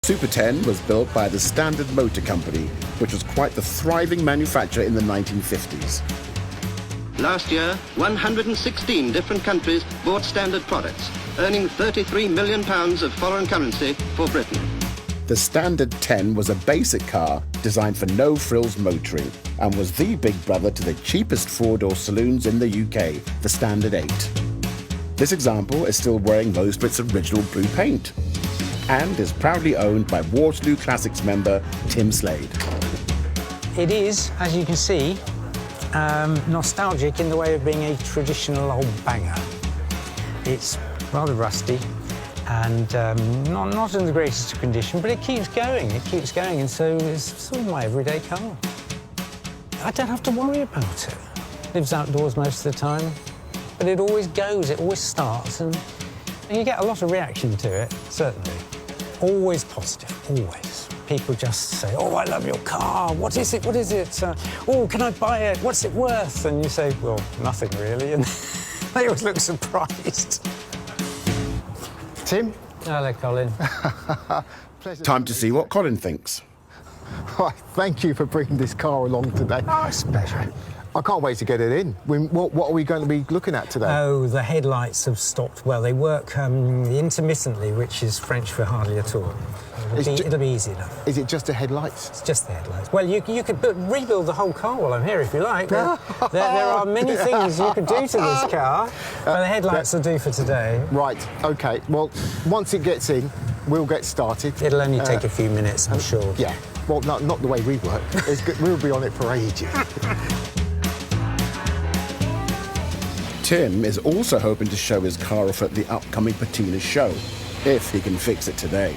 Super 10 was built by the Standard Motor Company, which was quite the thriving manufacturer in the 1950s. Last year, 116 different countries bought Standard products, earning £33 million of foreign currency for Britain. The Standard 10 was a basic car designed for no-frills motoring and was the big brother to the cheapest four-door saloons in the UK, the Standard 8. This example is still wearing most of its original blue paint and is proudly owned by Waterloo Classics member Tim Slade. It is, as you can see, nostalgic in the way of being a traditional old banger. It's rather rusty and not in the greatest of condition, but it keeps going, and so it's sort of my everyday car. I don't have to worry about it. Lives outdoors most of the time, but it always goes, it always starts, and you get a lot of reaction to it, certainly. Always positive, always. People just say, oh, I love your car, what is it, oh, can I buy it, what's it worth? And you say, well, nothing really, and they always look surprised. Tim? Hello, Colin. Time to see what Colin thinks. Right, thank you for bringing this car along today. Oh, it's a pleasure. I can't wait to get it in. What are we going to be looking at today? Oh, the headlights have stopped. Well, they work intermittently, which is French for hardly at all. It'll be easy enough. Is it just the headlights? It's just the headlights. Well, you could rebuild the whole car while I'm here, if you like. There are many things you could do to this car, but the headlights will do for today. Right, OK. Well, once it gets in, we'll get started. It'll only take a few minutes, I'm sure. Yeah. Well, not the way we work. We'll be on it for ages. Tim is also hoping to show his car off at the upcoming Patina show, if he can fix it today.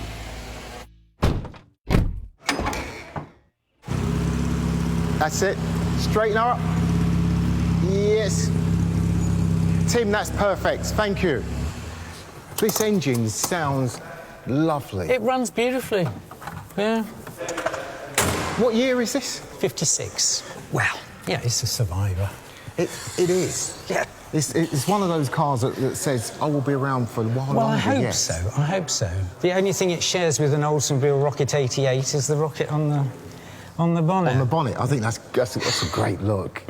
That's it. Straighten her up. Yes. Tim, that's perfect. Thank you. This engine sounds lovely. It runs beautifully. Yeah. What year is this? 56. Well, yeah, it's a survivor. It is. Yeah. It's one of those cars that says, I will be around for a while longer. Well, I hope yet. so. I hope so. The only thing it shares with an Oldsmobile Rocket 88 is the rocket on the bonnet. On the bonnet. I think that's a great look.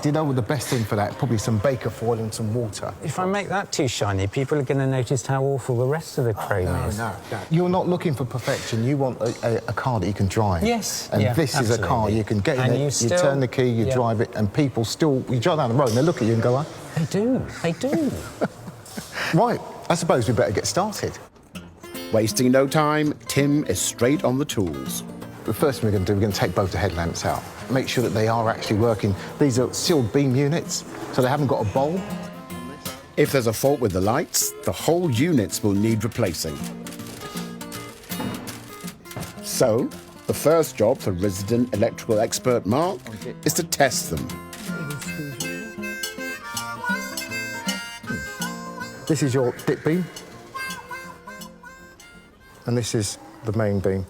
Do you know what the best thing for that? Probably some Baker foil and some water. If I make that too shiny, people are going to notice how awful the rest of the chrome is. No. You're not looking for perfection. You want a car that you can drive. Yes. And yeah, this absolutely. is a car you can get in it, you turn the key, you drive it, and people still... You drive down the road and they look at you and go, They do. They do. Right. I suppose we better get started. Wasting no time, Tim is straight on the tools. The first thing we're going to do, we're going to take both the headlamps out. Make sure that they are actually working. These are sealed beam units, so they haven't got a bulb. If there's a fault with the lights, the whole units will need replacing. So, the first job for resident electrical expert Mark is to test them. This is your dip beam, and this is the main beam.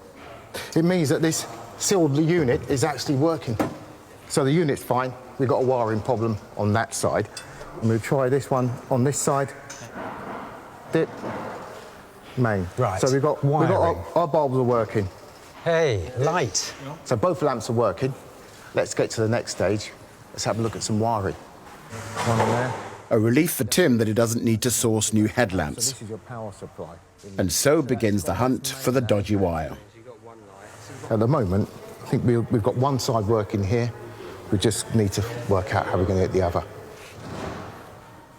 It means that this sealed unit is actually working. So the unit's fine. We've got a wiring problem on that side. And we'll try this one on this side. Dip, main. Right. So we've got our bulbs are working. Hey, light. So both lamps are working. Let's get to the next stage. Let's have a look at some wiring. One on there. A relief for Tim that he doesn't need to source new headlamps. So this is your power supply. And so begins the hunt for the dodgy wire. At the moment, I think we've got one side working here. We just need to work out how we're going to get the other.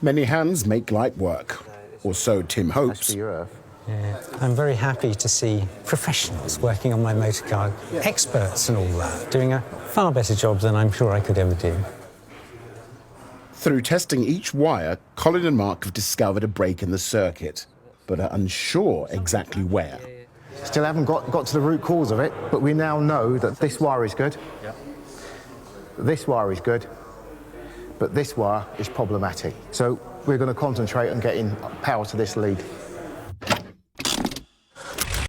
Many hands make light work, or so Tim That's hopes. for your earth. Yeah. I'm very happy to see professionals working on my motor car, experts and all that, doing a far better job than I'm sure I could ever do. Through testing each wire, Colin and Mark have discovered a break in the circuit, but are unsure exactly where. Still haven't got to the root cause of it, but we now know that this wire is good. Yep. This wire is good, but this wire is problematic. So we're going to concentrate on getting power to this lead.